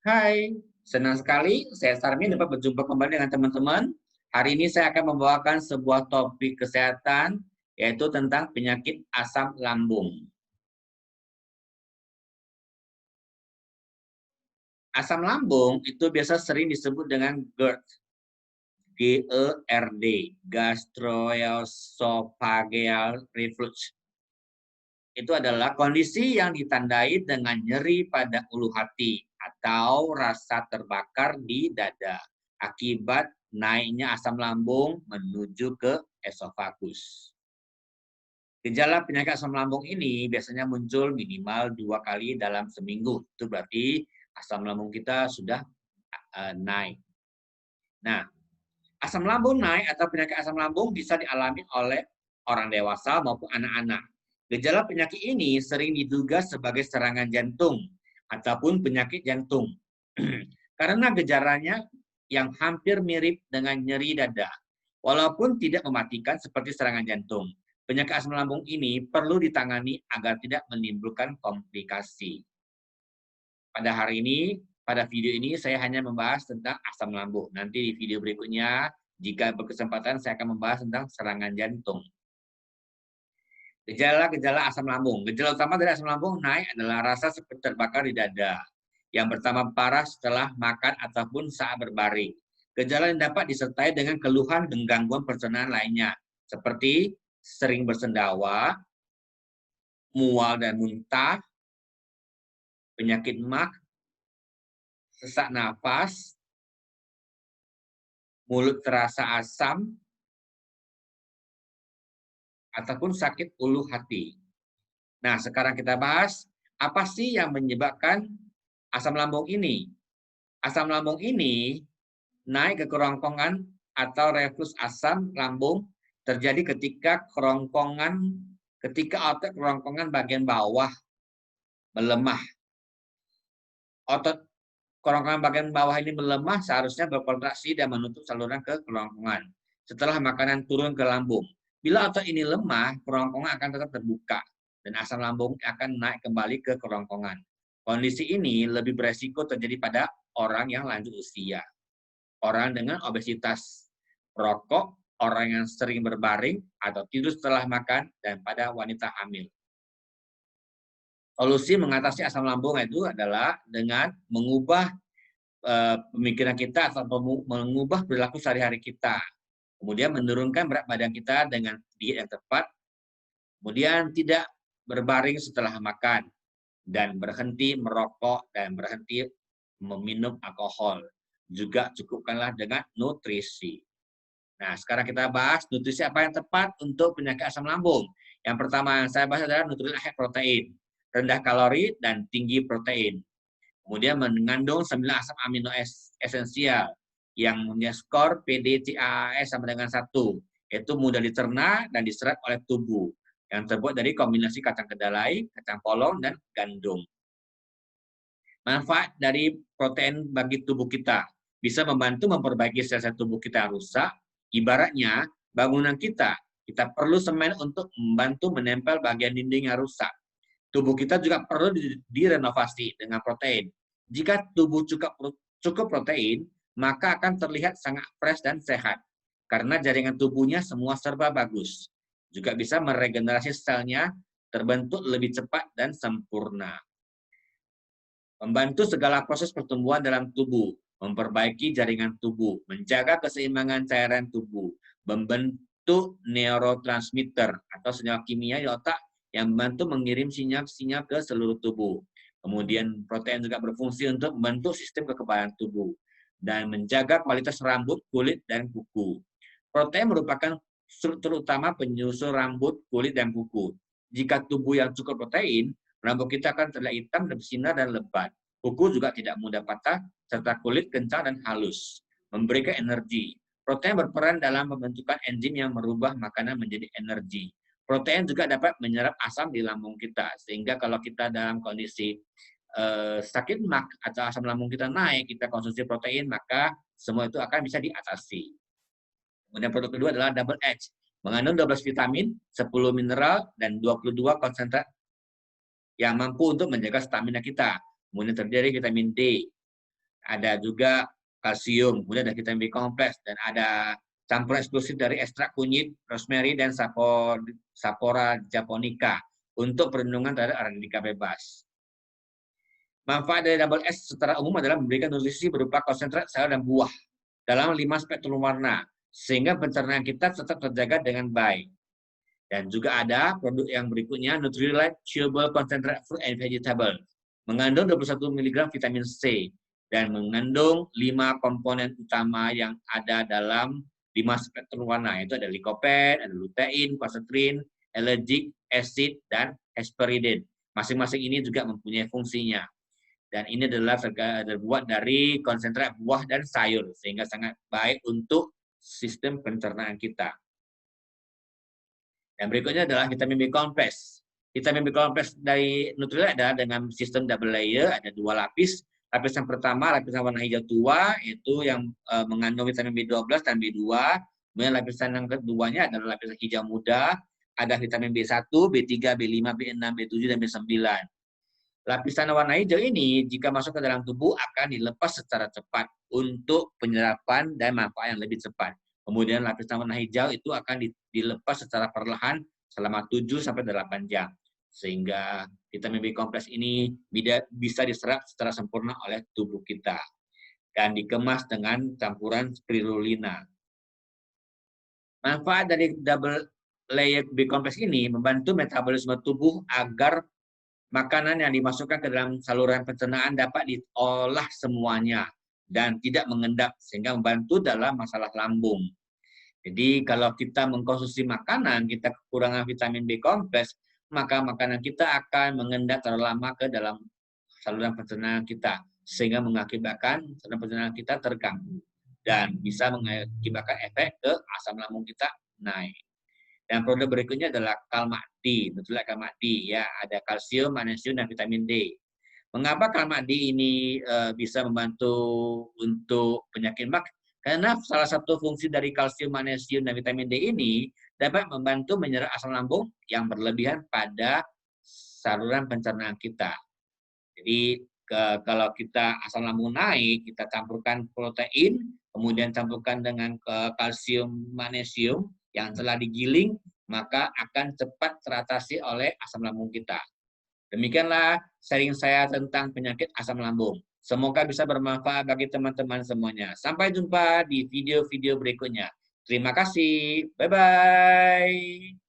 Hai, senang sekali saya Sarmi dapat berjumpa kembali dengan teman-teman. Hari ini saya akan membawakan sebuah topik kesehatan, yaitu tentang penyakit asam lambung. Asam lambung itu biasa sering disebut dengan GERD, GERD, gastroesophageal reflux. Itu adalah kondisi yang ditandai dengan nyeri pada ulu hati atau rasa terbakar di dada akibat naiknya asam lambung menuju ke esofagus. Gejala penyakit asam lambung ini biasanya muncul minimal 2 kali dalam seminggu. Itu berarti asam lambung kita sudah naik. Nah, asam lambung naik atau penyakit asam lambung bisa dialami oleh orang dewasa maupun anak-anak. Gejala penyakit ini sering diduga sebagai serangan jantung ataupun penyakit jantung. Karena gejalanya yang hampir mirip dengan nyeri dada, walaupun tidak mematikan seperti serangan jantung. Penyakit asam lambung ini perlu ditangani agar tidak menimbulkan komplikasi. Pada hari ini, pada video ini saya hanya membahas tentang asam lambung. Nanti di video berikutnya, jika berkesempatan saya akan membahas tentang serangan jantung. Gejala-gejala asam lambung. Gejala utama dari asam lambung naik adalah rasa seperti terbakar di dada, yang pertama parah setelah makan ataupun saat berbaring. Gejala yang dapat disertai dengan keluhan dan gangguan pencernaan lainnya, seperti sering bersendawa, mual dan muntah, penyakit MAG, sesak nafas, mulut terasa asam, ataupun sakit ulu hati. Nah, sekarang kita bahas apa sih yang menyebabkan asam lambung ini. Asam lambung ini naik ke kerongkongan atau reflux asam lambung terjadi ketika otot kerongkongan bagian bawah melemah. Otot kerongkongan bagian bawah ini melemah seharusnya berkontraksi dan menutup saluran ke kerongkongan setelah makanan turun ke lambung. Bila otot ini lemah, kerongkongan akan tetap terbuka dan asam lambung akan naik kembali ke kerongkongan. Kondisi ini lebih beresiko terjadi pada orang yang lanjut usia, orang dengan obesitas, perokok, orang yang sering berbaring atau tidur setelah makan, dan pada wanita hamil. Solusi mengatasi asam lambung itu adalah dengan mengubah pemikiran kita atau mengubah perilaku sehari-hari kita. Kemudian menurunkan berat badan kita dengan diet yang tepat. Kemudian tidak berbaring setelah makan. Dan berhenti merokok dan berhenti meminum alkohol. Juga cukupkanlah dengan nutrisi. Nah, sekarang kita bahas nutrisi apa yang tepat untuk penyakit asam lambung. Yang pertama yang saya bahas adalah nutrisi high protein, rendah kalori dan tinggi protein. Kemudian mengandung 9 asam amino esensial yang mempunyai skor PDCAAS sama dengan 1, yaitu mudah dicerna dan diserap oleh tubuh, yang terbuat dari kombinasi kacang kedelai, kacang polong, dan gandum. Manfaat dari protein bagi tubuh kita bisa membantu memperbaiki sel-sel tubuh kita yang rusak. Ibaratnya bangunan kita perlu semen untuk membantu menempel bagian dinding yang rusak. Tubuh kita juga perlu direnovasi dengan protein. Jika tubuh cukup protein, maka akan terlihat sangat fresh dan sehat. Karena jaringan tubuhnya semua serba bagus. Juga bisa meregenerasi selnya terbentuk lebih cepat dan sempurna. Membantu segala proses pertumbuhan dalam tubuh, memperbaiki jaringan tubuh, menjaga keseimbangan cairan tubuh, membentuk neurotransmitter atau senyawa kimia di otak yang membantu mengirim sinyal-sinyal ke seluruh tubuh. Kemudian protein juga berfungsi untuk membentuk sistem kekebalan tubuh dan menjaga kualitas rambut, kulit, dan kuku. Protein merupakan struktur utama penyusun rambut, kulit, dan kuku. Jika tubuh yang cukup protein, rambut kita akan terlihat hitam, bersinar, dan lebat. Kuku juga tidak mudah patah, serta kulit kencang dan halus, memberikan energi. Protein berperan dalam pembentukan enzim yang merubah makanan menjadi energi. Protein juga dapat menyerap asam di lambung kita, sehingga kalau kita dalam kondisi sakit MAG atau asam lambung kita naik, kita konsumsi protein, maka semua itu akan bisa diatasi. Kemudian produk kedua adalah Double H, mengandung 12 vitamin, 10 mineral, dan 22 konsentrat yang mampu untuk menjaga stamina kita. Kemudian terdiri dari vitamin D, Ada juga kalsium, kemudian ada vitamin B kompleks, dan ada campuran eksklusif dari ekstrak kunyit, rosemary, dan Sapora japonica untuk perlindungan terhadap radikal bebas. Manfaat dari double S secara umum adalah memberikan nutrisi berupa konsentrat sayur dan buah dalam 5 spektrum warna, sehingga pencernaan kita tetap terjaga dengan baik. Dan juga ada produk yang berikutnya, Nutrilite Chewable Concentrate Fruit and Vegetable, mengandung 21 mg vitamin C dan mengandung 5 komponen utama yang ada dalam 5 spektrum warna, yaitu ada lycopene, ada lutein, quercetin, allergic acid, dan hesperidin. Masing-masing ini juga mempunyai fungsinya. Dan ini adalah terbuat dari konsentrat buah dan sayur, sehingga sangat baik untuk sistem pencernaan kita. Dan berikutnya adalah vitamin B kompleks. Vitamin B kompleks dari Nutrilite adalah dengan sistem double layer, ada 2 lapis. Lapisan pertama, lapisan warna hijau tua, itu yang mengandung vitamin B12 dan B2. Kemudian lapisan yang keduanya adalah lapisan hijau muda, ada vitamin B1, B3, B5, B6, B7, dan B9. Lapisan warna hijau ini jika masuk ke dalam tubuh akan dilepas secara cepat untuk penyerapan dan manfaat yang lebih cepat. Kemudian lapisan warna hijau itu akan dilepas secara perlahan selama 7-8 jam. Sehingga vitamin B kompleks ini bisa diserap secara sempurna oleh tubuh kita. Dan dikemas dengan campuran spirulina. Manfaat dari double layer B kompleks ini membantu metabolisme tubuh agar makanan yang dimasukkan ke dalam saluran pencernaan dapat diolah semuanya dan tidak mengendap, sehingga membantu dalam masalah lambung. Jadi kalau kita mengkonsumsi makanan, kita kekurangan vitamin B kompleks, maka makanan kita akan mengendap terlalu lama ke dalam saluran pencernaan kita, sehingga mengakibatkan saluran pencernaan kita terganggu dan bisa mengakibatkan efek ke asam lambung kita naik. Dan produk berikutnya adalah Kalmak D, Nutrilite Kalmak D, ya, ada kalsium, magnesium, dan vitamin D. Mengapa Kalmak D ini bisa membantu untuk penyakit mak? Karena salah satu fungsi dari kalsium, magnesium, dan vitamin D ini dapat membantu menyerap asam lambung yang berlebihan pada saluran pencernaan kita. Jadi kalau kita asam lambung naik, kita campurkan protein, kemudian campurkan dengan kalsium, magnesium, yang telah digiling, maka akan cepat teratasi oleh asam lambung kita. Demikianlah sharing saya tentang penyakit asam lambung. Semoga bisa bermanfaat bagi teman-teman semuanya. Sampai jumpa di video-video berikutnya. Terima kasih. Bye-bye.